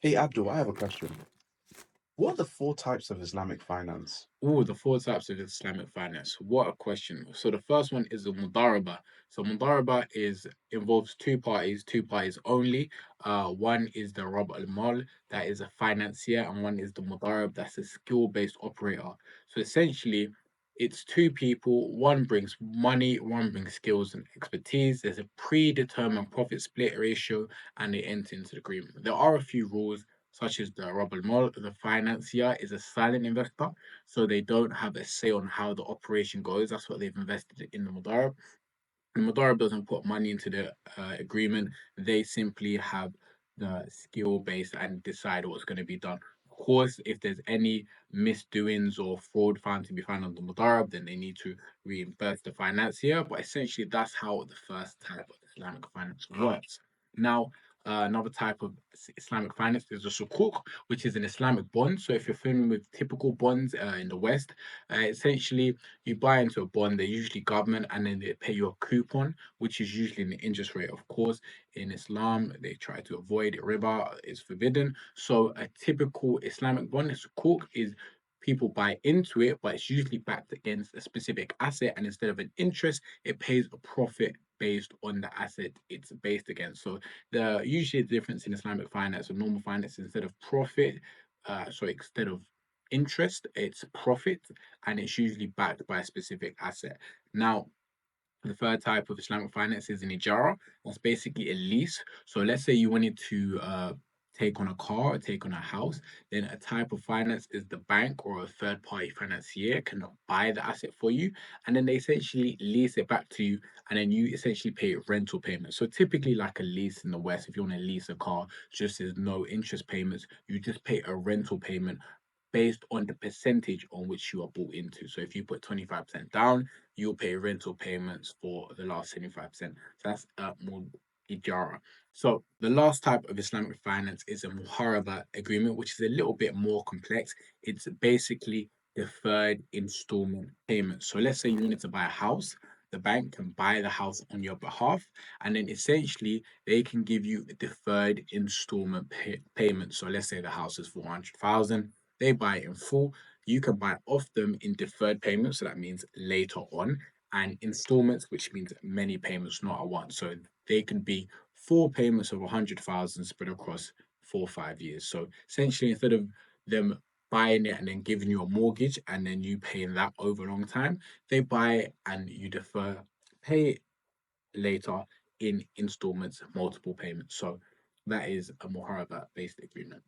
Hey Abdul, I have a question. What are the four types of Islamic finance? Oh, the four types of Islamic finance. What a question. So the first one is the Mudaraba. So Mudaraba involves two parties only. One is the Rab al Mal, that is a financier, and one is the Mudarab, that's a skill-based operator. So essentially, it's two people, one brings money, one brings skills and expertise. There's a predetermined profit split ratio, and they enter into the agreement. There are a few rules, such as the Rab al Mal, the financier is a silent investor, so they don't have a say on how the operation goes. That's what they've invested in the Mudarab. The Mudarab doesn't put money into the agreement. They simply have the skill base and decide what's going to be done. Of course, if there's any misdoings or fraud found to be found on the Mudarab, then they need to reimburse the financier. But essentially, that's how the first type of Islamic finance works. Now, another type of Islamic finance is the sukuk, which is an Islamic bond. So, if you're familiar with typical bonds in the West, essentially you buy into a bond, they're usually government, and then they pay you a coupon, which is usually an interest rate. Of course, in Islam, they try to avoid it. Riba is forbidden. So a typical Islamic bond is sukuk is people buy into it, but it's usually backed against a specific asset, and instead of an interest, it pays a profit based on the asset it's based against. So the usually the difference in Islamic finance or normal finance, instead of profit, instead of interest, it's profit, and it's usually backed by a specific asset. Now, the third type of Islamic finance is an Ijara. That's basically a lease. So let's say you wanted to take on a car or take on a house, then a type of finance is the bank or a third party financier can buy the asset for you, and then they essentially lease it back to you, and then you essentially pay rental payments. So typically, like a lease in the West, if you want to lease a car, just as no interest payments, you just pay a rental payment based on the percentage on which you are bought into. So if you put 25% down, you'll pay rental payments for the last 75%. So that's more Ijara. So the last type of Islamic finance is a Muharaba agreement, which is a little bit more complex. It's basically deferred installment payments. So let's say you wanted to buy a house, the bank can buy the house on your behalf, and then essentially they can give you a deferred installment payment. So let's say the house is 400,000, they buy it in full. You can buy off them in deferred payments, so that means later on, and installments, which means many payments, not at once. So they can be four payments of 100,000 spread across 4 or 5 years. So essentially, instead of them buying it and then giving you a mortgage and then you paying that over a long time, they buy it and you defer, pay it later in installments, multiple payments. So that is a Muharaba based agreement.